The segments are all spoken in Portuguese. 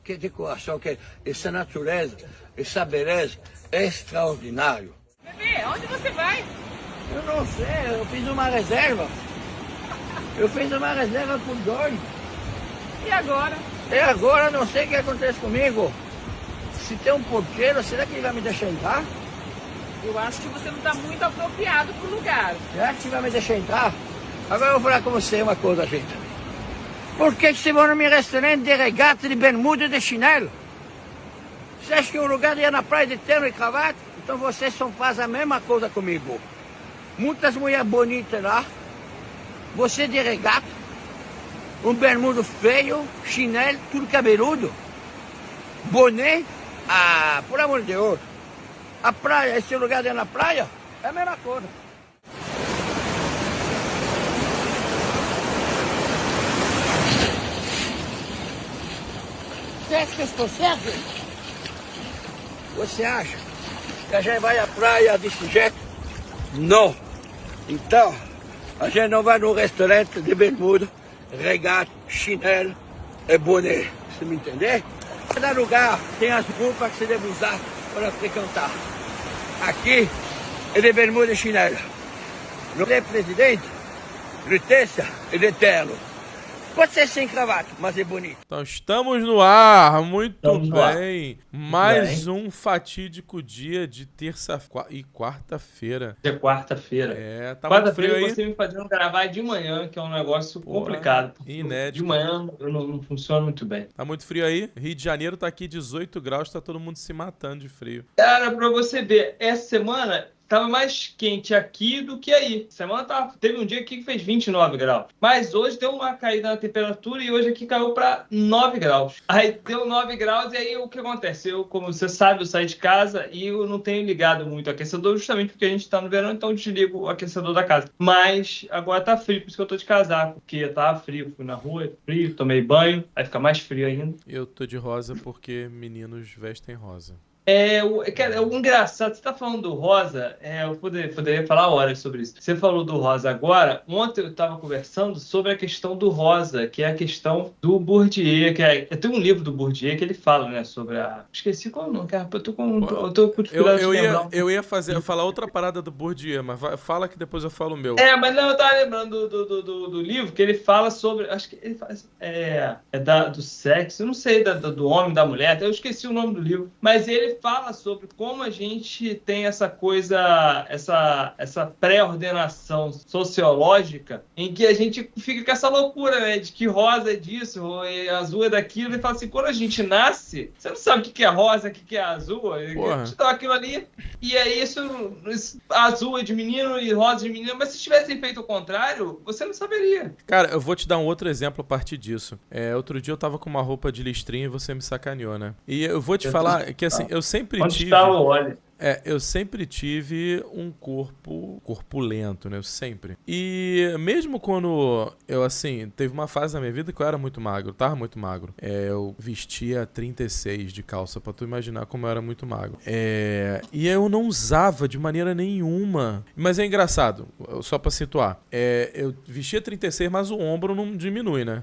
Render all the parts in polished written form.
que decoração, que essa natureza, essa beleza é extraordinário. Bebê, onde você vai? Eu não sei, eu fiz uma reserva. Eu fiz uma reserva por 2. E agora? E agora não sei o que acontece comigo. Se tem um porteiro, será que ele vai me deixar entrar? Eu acho que você não está muito apropriado pro lugar. Será que ele vai me deixar entrar? Agora eu vou falar com você uma coisa, gente. Por que você vai no meu restaurante de regata, de bermuda e de chinelo? Você acha que o lugar de ir na praia de terno e gravata? Então vocês só fazem a mesma coisa comigo. Muitas mulheres bonitas lá, você de regata, um bermudo feio, chinelo, tudo cabeludo, boné, por amor de Deus. A praia, esse lugar de ir na praia, é a mesma coisa. Você acha que eu estou certo? Você acha que a gente vai à praia desse jeito? Não. Então, a gente não vai no restaurante de bermuda, regata, chinelo e boné. Você me entender? Cada lugar tem as roupas que você deve usar para frequentar. Aqui é de bermuda e chinelo. No presidente, Lutécia e de terno. Pode ser sem gravata, mas é bonito. Então estamos no ar, muito bem. Mais um fatídico dia de terça e quarta-feira. É quarta-feira. É, tá muito frio aí. Você me fazendo gravar de manhã, que é um negócio complicado. Inédito. De manhã não funciona muito bem. Tá muito frio aí? Rio de Janeiro tá aqui 18 graus, tá todo mundo se matando de frio. Cara, pra você ver, essa semana tava mais quente aqui do que aí. Teve um dia aqui que fez 29 graus. Mas hoje deu uma caída na temperatura e hoje aqui caiu para 9 graus. Aí deu 9 graus e aí o que acontece? Como você sabe, eu saí de casa e eu não tenho ligado muito o aquecedor, justamente porque a gente tá no verão, então eu desligo o aquecedor da casa. Mas agora tá frio, por isso que eu tô de casaco, porque tava frio. Fui na rua, frio, tomei banho, aí fica mais frio ainda. Eu tô de rosa porque meninos vestem rosa. O engraçado, você tá falando do rosa, eu poderia falar horas sobre isso. Você falou do rosa agora, ontem eu tava conversando sobre a questão do rosa, que é a questão do Bourdieu, tem um livro do Bourdieu que ele fala, né, sobre esqueci qual nome, cara, eu tô com dificuldade de lembrar. Eu ia falar outra parada do Bourdieu, mas fala que depois eu falo o meu. Mas não, eu tava lembrando do livro que ele fala sobre, acho que ele faz, do sexo, eu não sei, do homem, da mulher, eu esqueci o nome do livro, mas ele fala sobre como a gente tem essa coisa, essa pré-ordenação sociológica em que a gente fica com essa loucura, né, de que rosa é disso, e azul é daquilo, e fala assim, quando a gente nasce, você não sabe o que é rosa, o que é azul, a gente dá aquilo ali, e aí isso azul é de menino e rosa de menina, mas se tivessem feito o contrário, você não saberia. Cara, eu vou te dar um outro exemplo a partir disso. Outro dia eu tava com uma roupa de listrinha e você me sacaneou, né? E eu vou te falar que assim, eu sempre Onde tive... está o óleo? Eu sempre tive um corpo corpulento, né? Eu sempre. E mesmo quando eu, assim, teve uma fase na minha vida que eu era muito magro, tava muito magro. Eu vestia 36 de calça, pra tu imaginar como eu era muito magro. E eu não usava de maneira nenhuma. Mas é engraçado, só pra situar. Eu vestia 36, mas o ombro não diminui, né?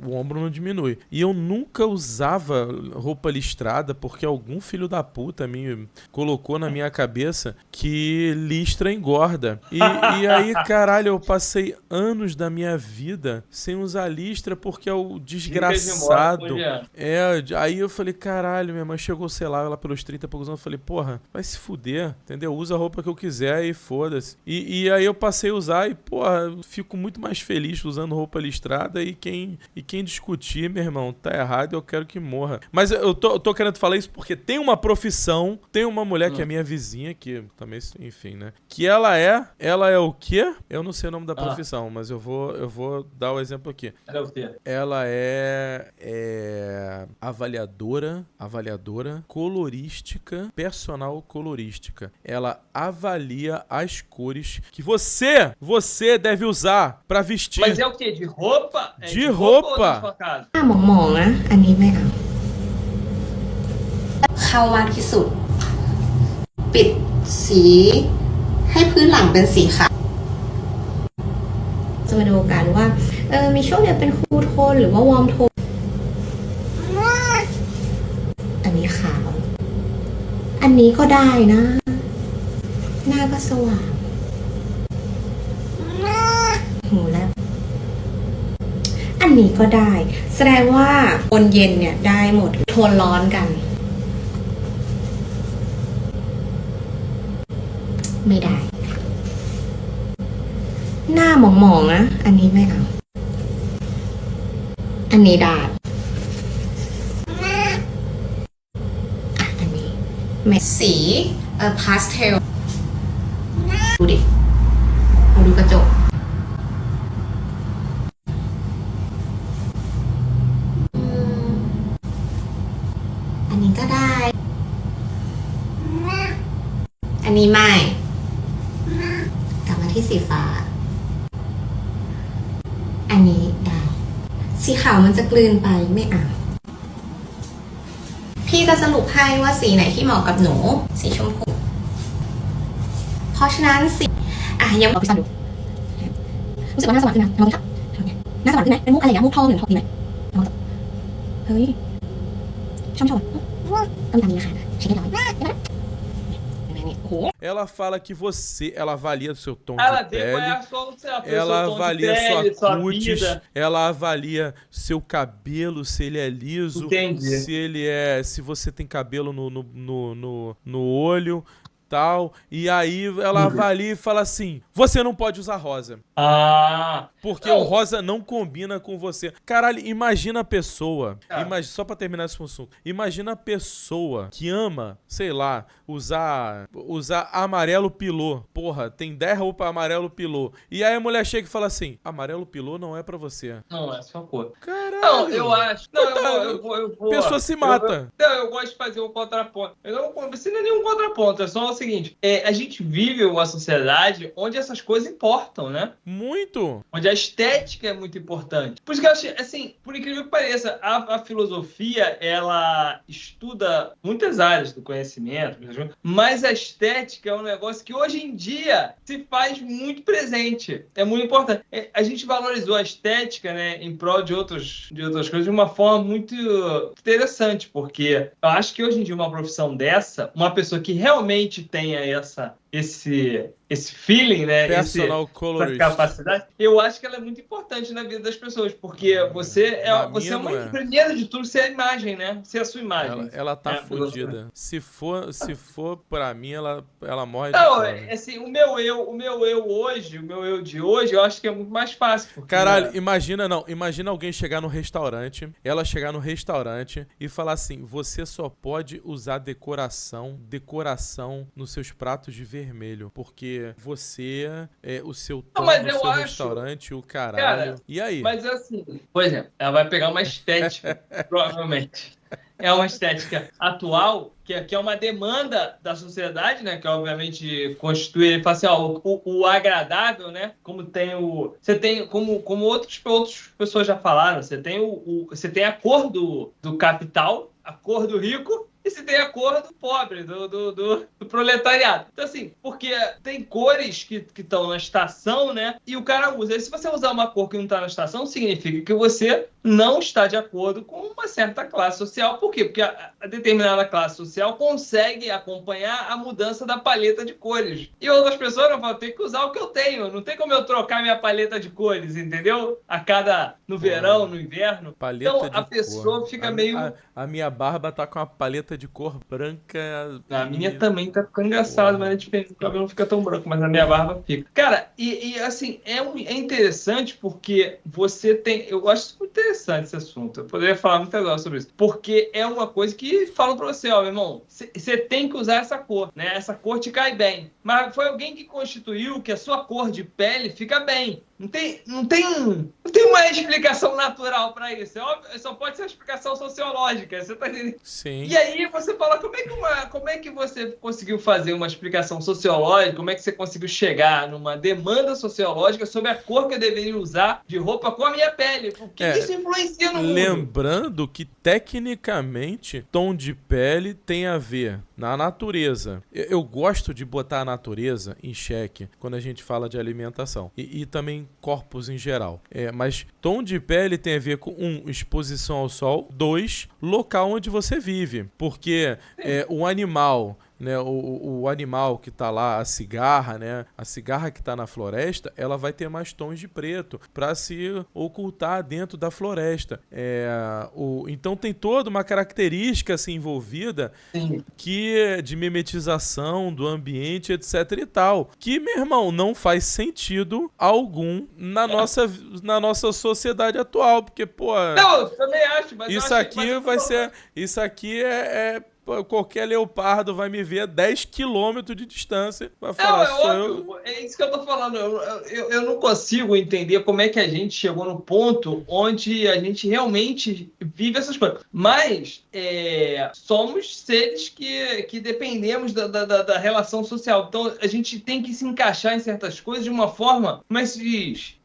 O ombro não diminui. E eu nunca usava roupa listrada porque algum filho da puta me colocou na minha cabeça que listra engorda. E aí, caralho, eu passei anos da minha vida sem usar listra porque é o desgraçado. Aí eu falei, caralho, minha mãe chegou, sei lá, ela pelos 30 e poucos anos, eu falei, porra, vai se fuder, entendeu? Usa a roupa que eu quiser e foda-se. E aí eu passei a usar e, porra, fico muito mais feliz usando roupa listrada e quem discutir, meu irmão, tá errado, eu quero que morra. Mas eu tô querendo falar isso porque tem uma profissão, tem uma mulher que é minha vizinha, que também, enfim, né? Que ela é o quê? Eu não sei o nome da profissão, mas eu vou dar o exemplo aqui. Ela é o quê? Ela é avaliadora colorística, personal colorística. Ela avalia as cores que você deve usar pra vestir. Mas é o quê? De roupa? De roupa. Ou na sua casa? มองนะอันนี้ไม่เอาเข้ามากที่สุดปิดสีให้พื้นหลังเป็นสีขาวจะมาดูกันว่ามีช่วงเดียวเป็นคูลโทนหรือว่าวอร์มโทน นนี้ก็ได้นะ หน้าก็สว่างหูแล้ว อันนี้ก็ได้ แสดงว่าโทนเย็นเนี่ยได้หมดโทนร้อนกัน ไม่ได้ หน้าหมองๆนะอันนี้ไม่เอา อันนี้ได้อันนี้แมสสีพาสเทลดูดิเอาดูกระจกอันนี้ก็ได้ อันนี้ไม่กลับมาที่สีฟ้า อันนี้ได้สีขาวมันจะกลืนไปไม่เอาพี่จะสรุปให้ว่าสีไหนที่เหมาะกับหนูสีชมพูเพราะฉะนั้นสียังเอาไปซ่อนดูรู้สึกว่าหน้าสว่างขึ้นนะลองดิครับหน้าสว่างขึ้นไหมเป็นมุกอะไรอย่างเงี้ยมุกทองหรือทองดีไหมลองจับเฮ้ยชอบต้องทำนี้นะคะเช็คให้หน่อยEla fala que você, ela avalia o seu tom Ela de vê qual é pele, a sua, ela seu tom de avalia pele, sua sua cutis, vida. ela avalia seu cabelo, se ele é liso, Entendi. se você tem cabelo no olho, tal, e aí ela avalia e fala assim, você não pode usar rosa. Porque o rosa não combina com você. Caralho, imagina a pessoa, só pra terminar esse assunto, imagina a pessoa que ama, sei lá, usar amarelo pilô. Porra, tem 10 roupas amarelo pilô. E aí a mulher chega e fala assim, amarelo pilô não é pra você. Não, é sua cor. Caralho. Não, eu acho. Não, eu vou. Pessoa se mata. Eu gosto de fazer um contraponto. Isso não é nenhum contraponto, é só o seguinte. A gente vive uma sociedade onde essas coisas importam, né? Muito. Onde a estética é muito importante. Por isso que eu acho, assim, por incrível que pareça, a filosofia, ela estuda muitas áreas do conhecimento, mas a estética é um negócio que hoje em dia se faz muito presente. É muito importante. A gente valorizou a estética, né, em prol de outras coisas de uma forma muito interessante, porque eu acho que hoje em dia uma profissão dessa, uma pessoa que realmente tenha esse feeling, né? Essa capacidade, eu acho que ela é muito importante na vida das pessoas, porque você primeiro de tudo, você é a imagem, né? Você é a sua imagem. Ela tá fodida. Se for pra mim, ela morre não, de fome. Assim, o meu eu de hoje, eu acho que é muito mais fácil. Porque, caralho, imagina alguém chegar no restaurante, ela chegar no restaurante e falar assim, você só pode usar decoração nos seus pratos de vermelho, porque você é o seu tom do seu restaurante, o caralho. Cara, e aí? Mas assim, por exemplo, ela vai pegar uma estética, provavelmente. É uma estética atual, que é uma demanda da sociedade, né? Que obviamente constitui, ele fala assim, o agradável, né? Como tem você tem, como outras pessoas já falaram, você tem a cor do capital, a cor do rico, e se tem a cor do pobre, do proletariado. Então, assim, porque tem cores que estão na estação, né? E o cara usa. E se você usar uma cor que não está na estação, significa que você não está de acordo com uma certa classe social. Por quê? Porque a determinada classe social consegue acompanhar a mudança da paleta de cores. E outras pessoas não vão ter que usar o que eu tenho. Não tem como eu trocar minha paleta de cores, entendeu? No verão, no inverno. Paleta então, a pessoa fica meio... A minha barba tá com uma paleta de cor branca. A minha também tá ficando engraçado, mas é diferente. O cabelo não fica tão branco, mas a minha barba fica. Cara, assim, é interessante porque você tem... Eu acho muito interessante esse assunto. Eu poderia falar muita coisa sobre isso. Porque é uma coisa que falam pra você, meu irmão, você tem que usar essa cor, né? Essa cor te cai bem. Mas foi alguém que constituiu que a sua cor de pele fica bem. Não tem uma explicação natural para isso. É óbvio, só pode ser uma explicação sociológica. Você tá entendendo? Sim. E aí você fala, como é que você conseguiu fazer uma explicação sociológica? Como é que você conseguiu chegar numa demanda sociológica sobre a cor que eu deveria usar de roupa com a minha pele? O que isso influencia no mundo? Lembrando que, tecnicamente, tom de pele tem a ver na natureza. Eu gosto de botar a natureza em xeque quando a gente fala de alimentação. E também corpos em geral. Mas tom de pele tem a ver com 1, exposição ao sol, 2, local onde você vive. Porque o animal né, o animal que tá lá, a cigarra, né, a cigarra que tá na floresta, ela vai ter mais tons de preto para se ocultar dentro da floresta. Então tem toda uma característica assim, envolvida que de mimetização do ambiente, etc e tal, que, meu irmão, não faz sentido algum na nossa sociedade atual, porque, pô... Não, eu também acho, mas isso aqui vai ser... Isso aqui qualquer leopardo vai me ver a 10 quilômetros de distância. Vai falar, é isso que eu tô falando. Eu não consigo entender como é que a gente chegou no ponto onde a gente realmente vive essas coisas. Mas somos seres que dependemos da relação social. Então a gente tem que se encaixar em certas coisas de uma forma, como é que se diz?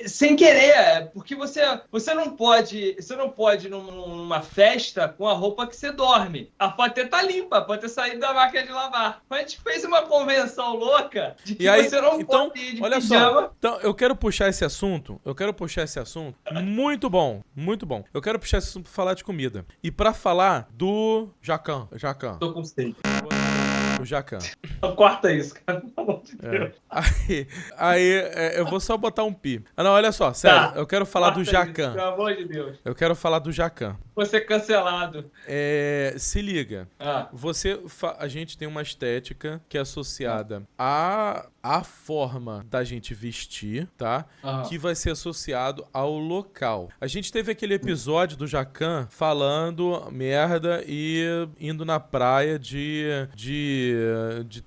Sem querer, porque você não pode ir numa festa com a roupa que você dorme. A pode até estar limpa, pode ter saído da máquina de lavar. Mas a gente fez uma convenção louca de que você não pode ir de olha pijama. Só, então eu quero puxar esse assunto. Muito bom, muito bom. Eu quero puxar esse assunto pra falar de comida. E pra falar do Jacan. Tô com sede. O Jacan. Corta isso, cara. Pelo amor de Deus. Eu vou só botar um pi. Não, olha só, sério. Eu quero falar do Jacan. Pelo amor de Deus. Eu quero falar do Jacan. Vou ser cancelado. Se liga. A gente tem uma estética que é associada à forma da gente vestir, tá? Que vai ser associado ao local. A gente teve aquele episódio do Jacan falando merda e indo na praia de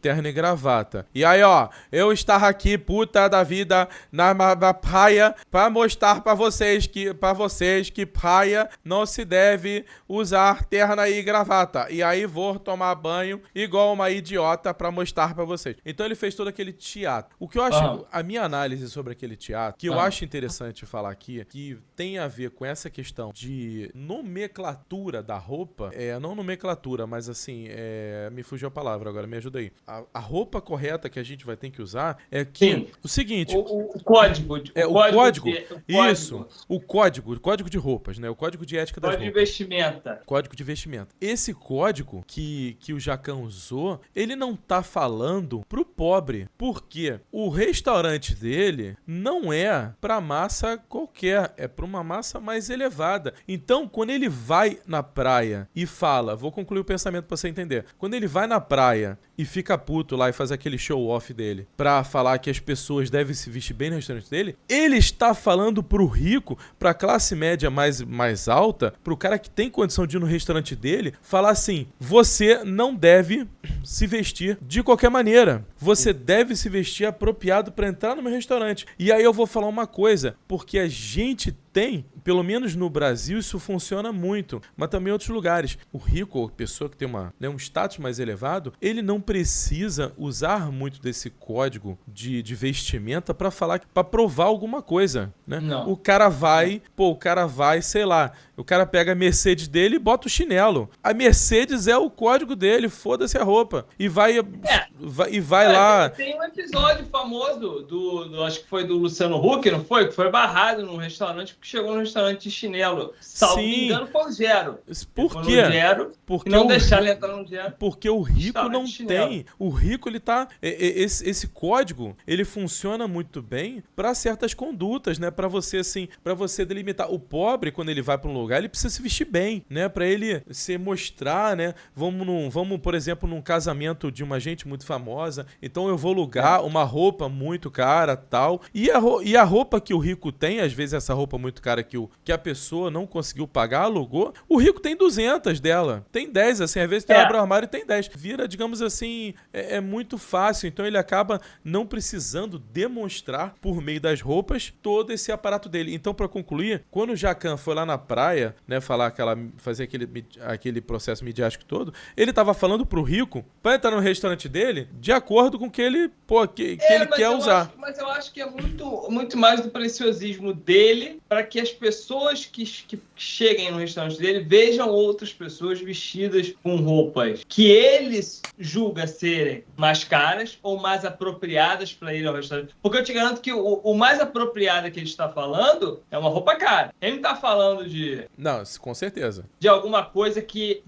terno e gravata. E aí, ó, eu estava aqui, puta da vida, na praia, pra mostrar pra vocês que praia não se deve usar terno e gravata. E aí vou tomar banho igual uma idiota pra mostrar pra vocês. Então ele fez todo aquele teatro. O que eu acho, a minha análise sobre aquele teatro, que eu acho interessante falar aqui, que tem a ver com essa questão de nomenclatura da roupa, não nomenclatura, mas assim, me fugiu a palavra agora, me ajuda aí. A roupa correta que a gente vai ter que usar é que... Sim. O seguinte... O código. O código de roupas, né? O código de ética das roupas. Código de vestimenta. Código de vestimenta. Esse código que o Jacan usou, ele não tá falando pro pobre, porque o restaurante dele não é pra massa qualquer, é pra uma massa mais elevada. Então, quando ele vai na praia e fala, vou concluir o pensamento pra você entender, quando ele vai na praia e fica puto lá e faz aquele show-off dele pra falar que as pessoas devem se vestir bem no restaurante dele, ele está falando pro rico, pra classe média mais alta, pro cara que tem condição de ir no restaurante dele, falar assim, você não deve se vestir de qualquer maneira. Você deve se vestir apropriado pra entrar no meu restaurante. E aí eu vou falar uma coisa, porque a gente tem, pelo menos no Brasil, isso funciona muito, mas também em outros lugares. O rico, a pessoa que tem um status mais elevado, ele não precisa usar muito desse código de vestimenta pra falar, pra provar alguma coisa, né? Não. O cara vai, sei lá, o cara pega a Mercedes dele e bota o chinelo. A Mercedes é o código dele, foda-se a roupa. E vai lá... Tem um episódio famoso acho que foi do Luciano Huck, não foi? Que foi barrado num restaurante, porque chegou no restaurante de chinelo. Salvo me engano, foi o Gero. Por quê? Porque não deixar ele entrar no Gero. Porque o rico não tem. O rico, ele tá... Esse código, ele funciona muito bem para certas condutas, né? Para você, assim, para você delimitar. O pobre, quando ele vai para um lugar, ele precisa se vestir bem, né? Para ele se mostrar, né? Vamos, por exemplo, num casamento de uma gente muito famosa. Então eu vou alugar uma roupa muito cara, tal. E a roupa que o rico tem, às vezes essa roupa muito cara que a pessoa não conseguiu pagar, alugou, o rico tem 200 dela. Tem 10, assim, às vezes tu abre o armário e tem 10. Vira, digamos assim, é muito fácil. Então ele acaba não precisando demonstrar, por meio das roupas, todo esse aparato dele. Então, para concluir, quando o Jacan foi lá na praia, né, fazer aquele processo midiático todo, ele tava falando pro rico, pra entrar no restaurante dele, dele de acordo com o que ele, ele quer usar. Mas eu acho que é muito mais do preciosismo dele para que as pessoas que cheguem no restaurante dele vejam outras pessoas vestidas com roupas que ele julga serem mais caras ou mais apropriadas para ir ao restaurante. Porque eu te garanto que o mais apropriado que ele está falando é uma roupa cara. Ele não está falando de... Não, com certeza. De alguma coisa que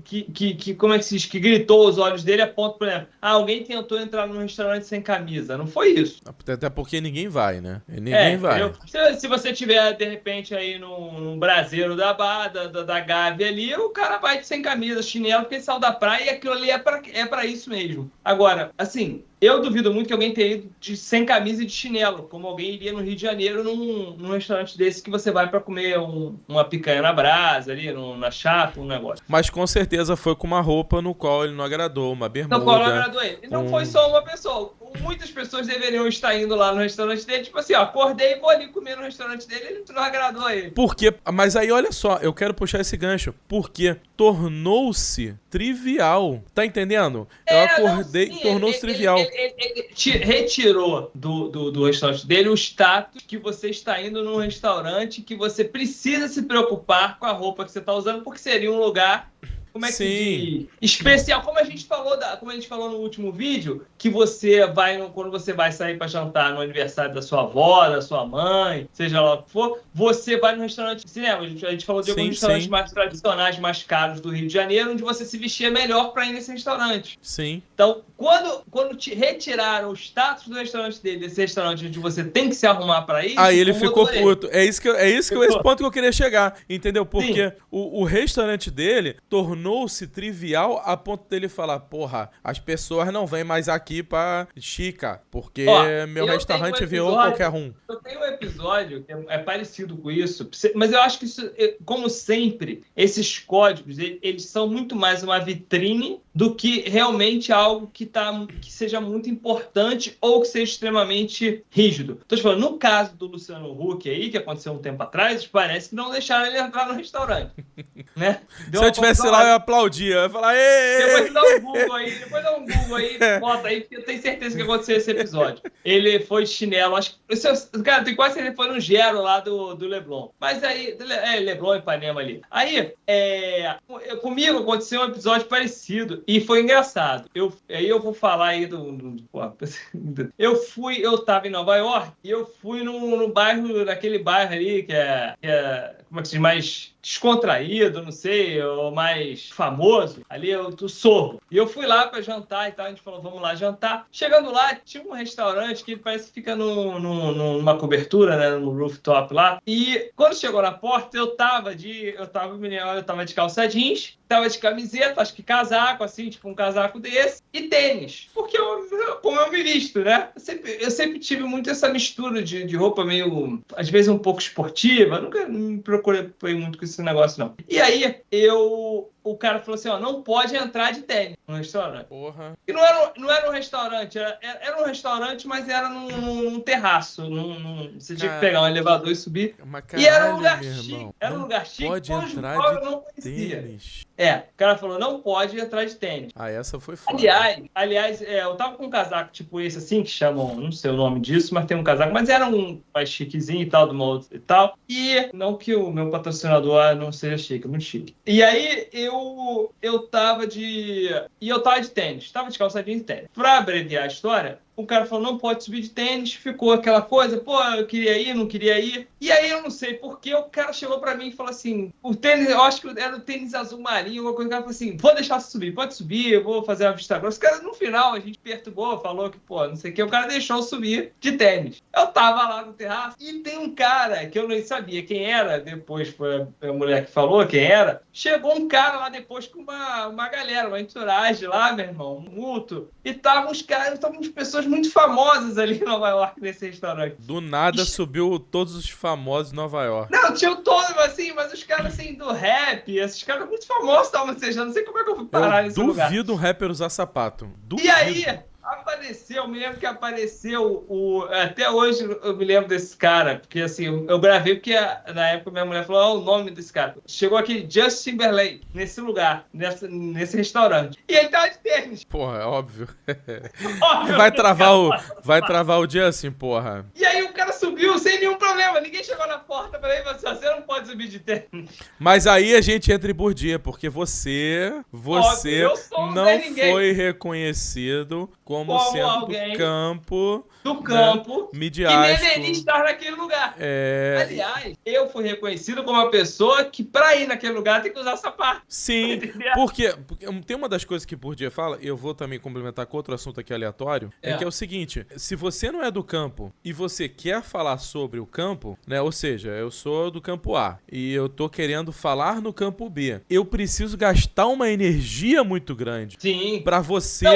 como é que se diz? Que gritou os olhos dele a ponto, por exemplo, alguém tentou entrar num restaurante sem camisa. Não foi isso. Até porque ninguém vai, né? Ninguém vai. Se você tiver, de repente, aí num braseiro da Gávea ali, o cara vai sem camisa, chinelo, porque ele saiu da praia e aquilo ali é pra isso mesmo. Agora, assim... Eu duvido muito que alguém tenha ido sem camisa e de chinelo, como alguém iria no Rio de Janeiro num restaurante desse que você vai para comer uma picanha na brasa ali, na chapa, um negócio. Mas com certeza foi com uma roupa no qual ele não agradou, uma bermuda. No qual não agradou ele. E não foi só uma pessoa. Muitas pessoas deveriam estar indo lá no restaurante dele, tipo assim, ó, acordei e vou ali comer no restaurante dele, ele não agradou a ele. Porque, mas aí olha só, eu quero puxar esse gancho, porque tornou-se trivial, tá entendendo? Eu acordei, tornou-se trivial. Ele retirou do restaurante dele o status que você está indo num restaurante que você precisa se preocupar com a roupa que você está usando, porque seria um lugar... Como é que diz? Especial, como a gente falou no último vídeo, que você vai, quando você vai sair para jantar no aniversário da sua avó, da sua mãe, seja lá o que for, você vai no restaurante de cinema. A gente falou de alguns restaurantes mais tradicionais, mais caros do Rio de Janeiro, onde você se vestia melhor para ir nesse restaurante. Sim. Então, quando te retiraram o status do restaurante dele, desse restaurante onde você tem que se arrumar para ir, aí ele ficou puto. Esse ponto que eu queria chegar, entendeu? Porque o restaurante dele tornou-se trivial a ponto dele falar, porra, as pessoas não vêm mais aqui pra Chica, porque meu restaurante virou qualquer um. Eu tenho um episódio que é parecido com isso, mas eu acho que isso, como sempre, esses códigos, eles são muito mais uma vitrine do que realmente algo que seja muito importante ou que seja extremamente rígido. Tô te falando, no caso do Luciano Huck aí, que aconteceu um tempo atrás, parece que não deixaram ele entrar no restaurante. Né? Se eu tivesse lá, eu aplaudia. Eu ia falar, ei! Depois dá um Google aí, bota aí, porque eu tenho certeza que aconteceu esse episódio. Ele foi de chinelo, acho que... Cara, tem quase que ele foi no Gero lá do Leblon. Mas aí... Leblon e Ipanema ali. Aí, comigo aconteceu um episódio parecido e foi engraçado. Aí eu vou falar aí eu tava em Nova York e eu fui naquele bairro ali que é como é que se diz, mais descontraído, não sei, ou mais famoso, ali do Sorro. E eu fui lá pra jantar e tal, a gente falou, vamos lá jantar. Chegando lá, tinha um restaurante que parece que fica numa cobertura, né, no rooftop lá. E quando chegou na porta, eu tava de calça jeans, tava de camiseta, acho que casaco, assim, tipo um casaco desse, e tênis. Porque como eu me visto, né? Eu sempre tive muito essa mistura de roupa meio, às vezes, um pouco esportiva. Nunca me procurei muito com esse negócio, não. E aí, o cara falou assim, ó, não pode entrar de tênis no restaurante. Porra. E não era um restaurante, era um restaurante, mas era num terraço. Você tinha que pegar um elevador e subir. Caralho, e era um lugar chique. Era um lugar chique, pode entrar de tênis. O cara falou, não pode entrar de tênis. Essa foi foda. Aliás, eu tava com um casaco tipo esse assim, que chamam, não sei o nome disso, mas tem um casaco, mas era um mais chiquezinho e tal, do molde e tal. E não que o meu patrocinador não seja chique, muito chique. E aí, eu tava de tênis, tava de calça jeans e tênis. Pra abreviar a história, o cara falou, não pode subir de tênis, ficou aquela coisa, pô, eu queria ir, não queria ir. E aí, eu não sei porquê, o cara chegou pra mim e falou assim, o tênis, eu acho que era o tênis azul marinho, alguma coisa, o cara falou assim, vou deixar você subir, pode subir, eu vou fazer uma vista grossa. O cara, no final, a gente perturbou, falou que, pô, não sei o que, o cara deixou eu subir de tênis. Eu tava lá no terraço e tem um cara que eu nem sabia quem era, depois foi a mulher que falou quem era, chegou um cara lá depois com uma galera, uma entourage lá, meu irmão, um multo, e estavam umas pessoas muito famosas ali em Nova York nesse restaurante. Do nada subiu todos os famosos de Nova York. Não, tinha todos assim, mas os caras assim do rap, esses caras muito famosos estavam sejando, não sei como é que eu fui parar nesse lugar. Duvido um rapper usar sapato. Duvido. E aí, apareceu, eu me lembro que apareceu até hoje eu me lembro desse cara, porque assim, eu gravei porque na época minha mulher falou, o nome desse cara. Chegou aqui Justin Timberlake, nesse lugar, nesse restaurante. E ele tava de tênis. Porra, é óbvio. Óbvio. Vai travar o Justin, porra. E aí o cara subiu sem nenhum problema. Ninguém chegou na porta pra ele e falou assim, você não pode subir de tênis. Mas aí a gente entra em Bourdieu, porque você Óbvio, não foi reconhecido como sendo alguém do campo que midiático. deveria estar naquele lugar. É... Aliás, eu fui reconhecido como uma pessoa que pra ir naquele lugar tem que usar sapato. Sim, Entendeu? porque tem uma das coisas que Bourdieu fala, e eu vou também complementar com outro assunto aqui aleatório, que é o seguinte, se você não é do campo e você quer falar sobre o campo, né, ou seja, eu sou do campo A e eu tô querendo falar no campo B, eu preciso gastar uma energia muito grande. Sim. Pra você,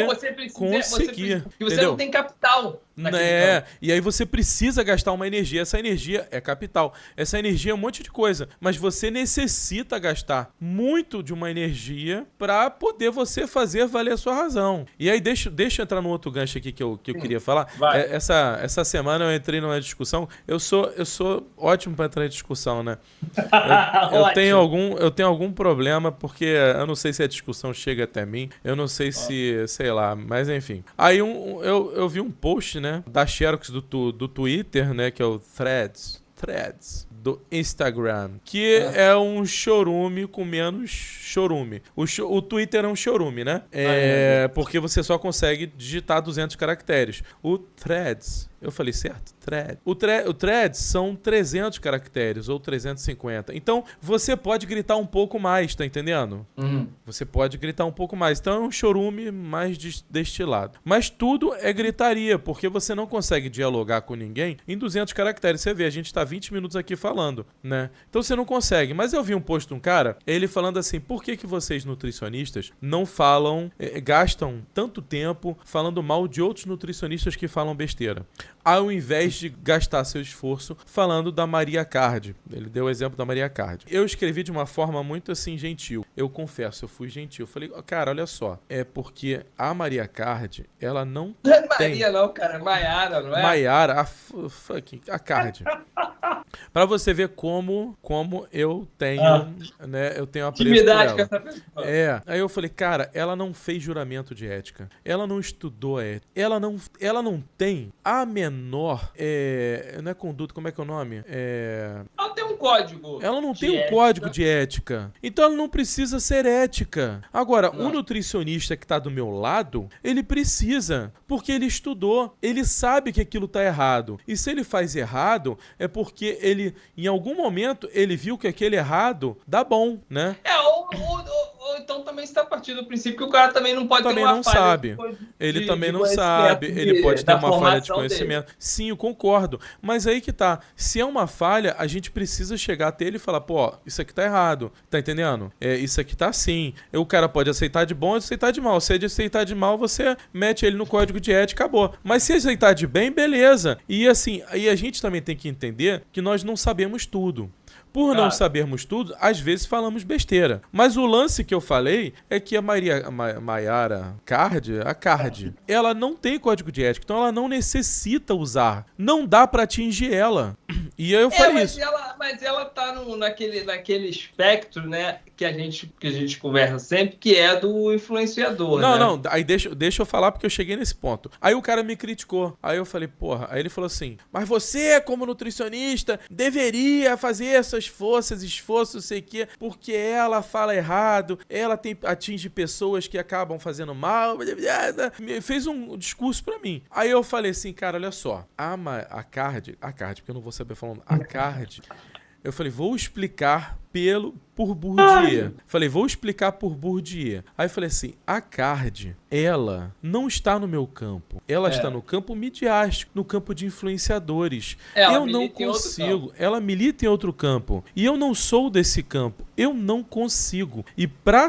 conseguir. Porque você não tem capital. Né? E aí você precisa gastar uma energia. Essa energia é capital. Essa energia é um monte de coisa. Mas você necessita gastar muito de uma energia pra poder você fazer valer a sua razão. E aí deixa eu entrar num outro gancho aqui que eu queria falar. Essa semana eu entrei numa discussão. Eu sou ótimo pra entrar em discussão, né? Eu tenho algum problema porque eu não sei se a discussão chega até mim. Eu não sei se, sei lá, mas enfim. Aí eu vi um post, né, da Xerox do Twitter, né, que é o Threads do Instagram, que é um chorume com menos chorume. O Twitter é um chorume, né? Porque você só consegue digitar 200 caracteres. O Threads, eu falei certo? Thread. O Threads são 300 caracteres ou 350. Então, você pode gritar um pouco mais, tá entendendo? Você pode gritar um pouco mais. Então, é um chorume mais destilado. Mas tudo é gritaria, porque você não consegue dialogar com ninguém em 200 caracteres. Você vê, a gente tá 20 minutos aqui falando, né? Então, você não consegue. Mas eu vi um post de um cara, ele falando assim, por que vocês nutricionistas não falam, gastam tanto tempo falando mal de outros nutricionistas que falam besteira? Ao invés de gastar seu esforço falando da Maria Card. Ele deu o exemplo da Maria Card. Eu escrevi de uma forma muito assim gentil. Eu confesso, eu fui gentil. Falei, cara, olha só. É porque a Maria Card, ela não tem... Maria não, cara. Maiara, não é? Maiara, a Card. Pra você ver como eu tenho, né? Eu tenho apreço por ela. Com essa pessoa. Aí eu falei, cara, ela não fez juramento de ética. Ela não estudou a ética. Ela não tem a menor... não é conduta, como é que é o nome? Ela tem um código. Ela não tem um código de ética. Então ela não precisa ser ética. Agora, o nutricionista que tá do meu lado, ele precisa. Porque ele estudou. Ele sabe que aquilo tá errado. E se ele faz errado, é porque ele, em algum momento, ele viu que aquele errado dá bom, né? Ou então também está partindo do princípio que o cara também não pode também ter uma não falha sabe. Ele também não sabe. Ele pode ter uma falha de conhecimento. Dele. Sim, eu concordo. Mas aí que tá. Se é uma falha, a gente precisa chegar até ele e falar, pô, isso aqui tá errado. Tá entendendo? Isso aqui tá assim. O cara pode aceitar de bom ou aceitar de mal. Se é de aceitar de mal, você mete ele no código de ética e acabou. Mas se aceitar de bem, beleza. E assim, aí a gente também tem que entender que nós não sabemos tudo. Por não sabermos tudo, às vezes falamos besteira. Mas o lance que eu falei é que a Maiara Card, a Card, ela não tem código de ética, então ela não necessita usar. Não dá pra atingir ela. E aí eu falei isso. Mas ela tá naquele espectro, né, que a gente conversa sempre, que é do influenciador, Não, aí deixa eu falar porque eu cheguei nesse ponto. Aí o cara me criticou. Aí eu falei, porra, aí ele falou assim, mas você, como nutricionista, deveria fazer essas esforços, não sei o quê, porque ela fala errado, ela atinge pessoas que acabam fazendo mal, fez um discurso pra mim. Aí eu falei assim, cara, olha só, a Card, porque eu não vou saber falando, a Card, eu falei, vou explicar por Bourdieu. Falei, vou explicar por Bourdieu. Aí eu falei assim, a Card, ela não está no meu campo. Ela está no campo midiático, no campo de influenciadores. Eu não consigo. Ela milita em outro campo. E eu não sou desse campo. Eu não consigo. E pra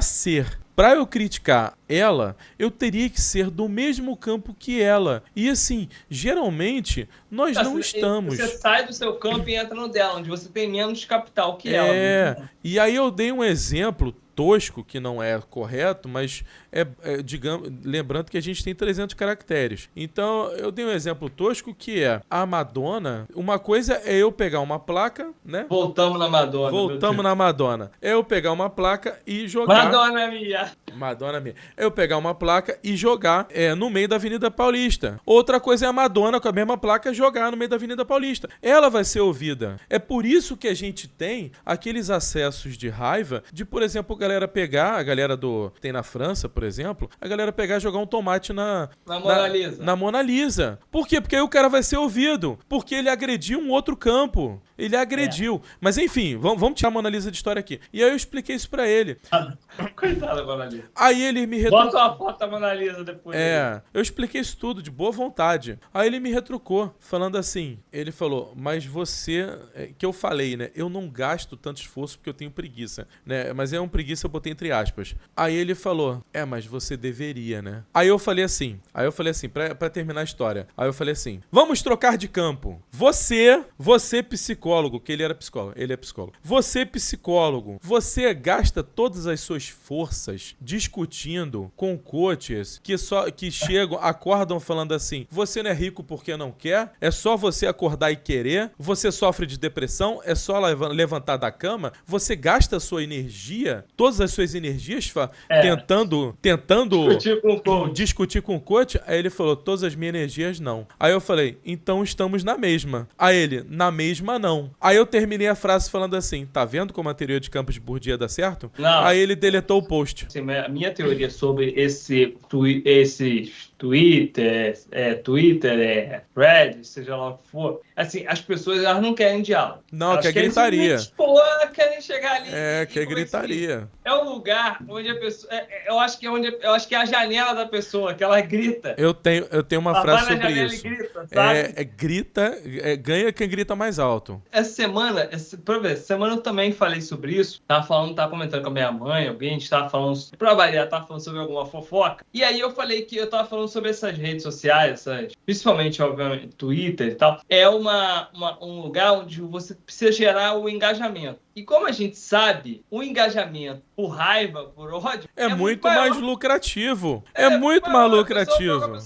eu criticar ela, eu teria que ser do mesmo campo que ela. E assim, geralmente, nós não estamos. Você sai do seu campo e entra no dela, onde você tem menos capital que ela. E aí eu dei um exemplo tosco, que não é correto, mas digamos, lembrando que a gente tem 300 caracteres. Então, eu dei um exemplo tosco que é a Madonna. Uma coisa é eu pegar uma placa, né? Voltamos na Madonna. Voltamos na Madonna. É eu pegar uma placa e jogar... Madonna minha. Madonna minha. É eu pegar uma placa e jogar no meio da Avenida Paulista. Outra coisa é a Madonna com a mesma placa jogar no meio da Avenida Paulista. Ela vai ser ouvida. É por isso que a gente tem aqueles acessos de raiva de, por exemplo, a galera que tem na França, por exemplo, a galera pegar e jogar um tomate na Mona Lisa. Na Mona Lisa. Por quê? Porque aí o cara vai ser ouvido. Porque ele agrediu um outro campo. Ele agrediu. Mas enfim, vamos tirar a Mona Lisa de história aqui. E aí eu expliquei isso pra ele. Coitada da Mona Lisa. Aí ele me retrucou. Bota uma foto da Mona Lisa depois. Eu expliquei isso tudo de boa vontade. Aí ele me retrucou, falando assim, ele falou, mas você, que eu falei, né, eu não gasto tanto esforço porque eu tenho preguiça, né, mas é um preguiça, eu botei entre aspas. Aí ele falou, mas você deveria, né. Aí eu falei assim, pra terminar a história, aí eu falei assim, vamos trocar de campo. Você psicólogo, que ele era psicólogo, ele é psicólogo. Você psicólogo, você gasta todas as suas forças discutindo com coaches que chegam, acordam falando assim, você não é rico porque não quer, é só você acordar e querer, você sofre de depressão, é só levantar da cama, você gasta a sua energia, todas as suas energias tentando discutir com o coach. Aí ele falou, todas as minhas energias não. Aí eu falei, então estamos na mesma. Aí ele, na mesma não. Aí eu terminei a frase falando assim, tá vendo como a teoria de campos de Bourdieu dá certo? Não. Aí ele deletou o post. Assim, a minha teoria sobre esses Twitter, Reddit, seja lá o que for, assim, as pessoas elas não querem diálogo. Não, elas quer gritaria. Querem chegar ali. Quer gritaria. É um lugar onde a pessoa. Eu acho que é a janela da pessoa, que ela grita. Eu tenho uma frase sobre janela isso. E grita, sabe? Ganha quem grita mais alto. Essa semana eu também falei sobre isso. Tava comentando com a minha mãe, alguém, a gente tava falando, pra variar, tava falando sobre alguma fofoca. E aí eu falei que eu tava falando sobre essas redes sociais, principalmente, obviamente, Twitter e tal. É um lugar onde você precisa gerar o engajamento. E como a gente sabe, o engajamento por raiva, por ódio... É muito mais lucrativo. É muito mais lucrativo.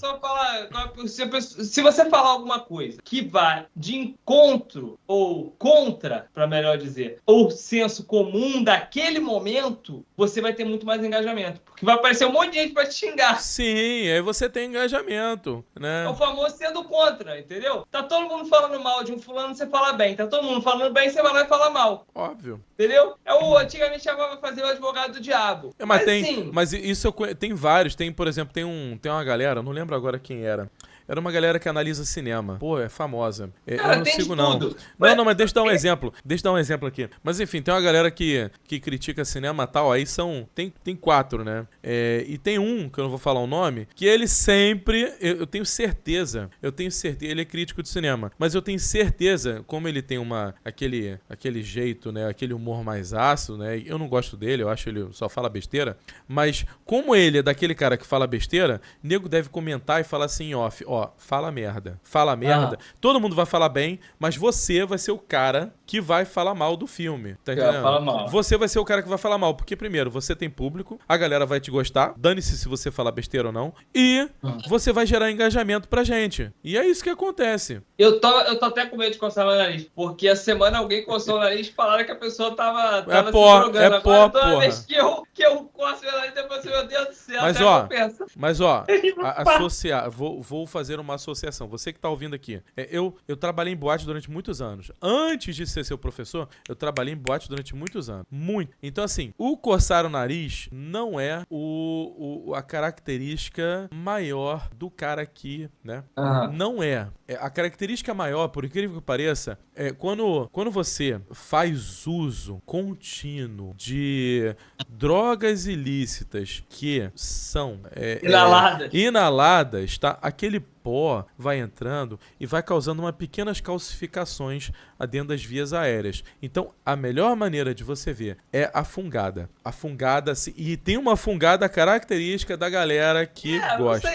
Se você falar alguma coisa que vai de encontro ou contra, para melhor dizer, ou senso comum daquele momento, você vai ter muito mais engajamento. Porque vai aparecer um monte de gente pra te xingar. Sim, aí você tem engajamento, né? É o famoso sendo contra, entendeu? Tá todo mundo falando mal de um fulano, você fala bem. Tá todo mundo falando bem, você vai lá e fala mal. Óbvio. Entendeu? Antigamente chamava fazer o advogado do diabo. Mas isso tem vários. Tem, por exemplo, tem uma galera, eu não lembro agora quem era. Era uma galera que analisa cinema. Pô, é famosa. Eu não sigo, não. Não, mas deixa eu dar um exemplo. Deixa eu dar um exemplo aqui. Mas enfim, tem uma galera que critica cinema e tal. Aí tem 4, né? E tem um, que eu não vou falar o nome, que ele sempre... Eu tenho certeza. Ele é crítico de cinema. Mas eu tenho certeza, como ele tem aquele jeito, né? Aquele humor mais ácido, né? Eu não gosto dele, eu acho que ele só fala besteira. Mas como ele é daquele cara que fala besteira, nego deve comentar e falar assim em off, fala merda. Todo mundo vai falar bem, mas você vai ser o cara que vai falar mal do filme. Tá entendendo? Fala mal. Você vai ser o cara que vai falar mal, porque primeiro, você tem público, a galera vai te gostar, dane-se se você falar besteira ou não, e você vai gerar engajamento pra gente. E é isso que acontece. Eu tô até com medo de coçar meu nariz, porque a semana alguém coçou o nariz e falaram que a pessoa tava se drogando. Toda vez que eu coço meu nariz, depois meu Deus do céu, vou fazer uma associação. Você que tá ouvindo aqui, eu trabalhei em boate durante muitos anos. Antes de ser seu professor, eu trabalhei em boate durante muitos anos. Muito. Então, assim, o coçar o nariz não é a característica maior do cara aqui, né? Não é. A característica maior, por incrível que pareça, é quando você faz uso contínuo de drogas ilícitas que são inaladas, tá? Aquele pó vai entrando e vai causando pequenas calcificações dentro das vias aéreas. Então, a melhor maneira de você ver é a fungada. A fungada, e tem uma fungada característica da galera que gosta.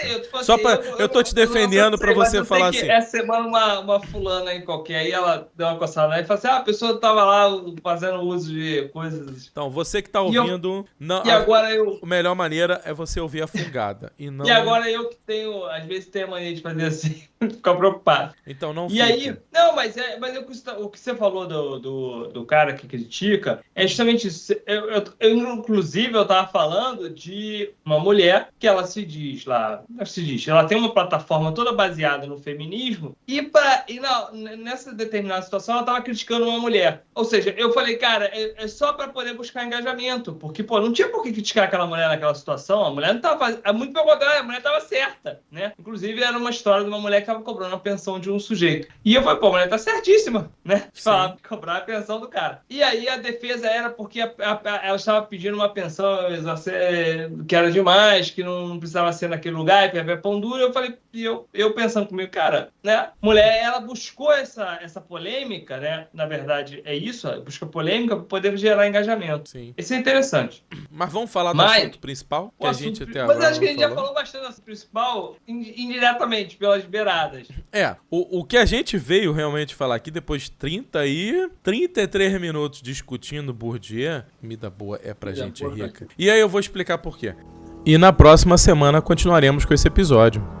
Eu tô te defendendo pra você falar assim. essa semana uma fulana aí qualquer, aí ela deu uma coçada lá e falou assim, a pessoa tava lá fazendo uso de coisas... Então, você que tá ouvindo... E agora A melhor maneira é você ouvir a fungada. E agora eu que tenho, às vezes, tenho a mania de fazer assim, ficar preocupado. Então não fique. E aí... Não, mas o que você falou do cara que critica é justamente isso. Inclusive, eu tava falando de uma mulher que ela ela tem uma plataforma toda baseada no feminismo nessa determinada situação ela tava criticando uma mulher. Ou seja, eu falei, cara, é só para poder buscar engajamento, porque, pô, não tinha por que criticar aquela mulher naquela situação, a mulher não tava, muito pelo contrário, a mulher tava certa, né? Inclusive, era uma história de uma mulher que tava cobrando a pensão de um sujeito. E eu falei, pô, a mulher tá certíssima, né? De falar, cobrar a pensão do cara. E aí a defesa era porque ela estava pedindo uma pensão que era demais, que não precisava ser naquele lugar, e havia pão duro. Eu falei, eu pensando comigo, cara, né? Mulher, ela buscou essa polêmica, né? Na verdade, é isso, busca polêmica para poder gerar engajamento. Sim. Isso é interessante. Mas vamos falar do assunto principal? Que a gente até agora. Mas acho que a gente já falou bastante do assunto principal indiretamente, pelas beiradas. O que a gente veio realmente falar aqui, depois de 33 minutos discutindo Bourdieu, comida boa é pra gente rica. E aí eu vou explicar por quê. E na próxima semana continuaremos com esse episódio.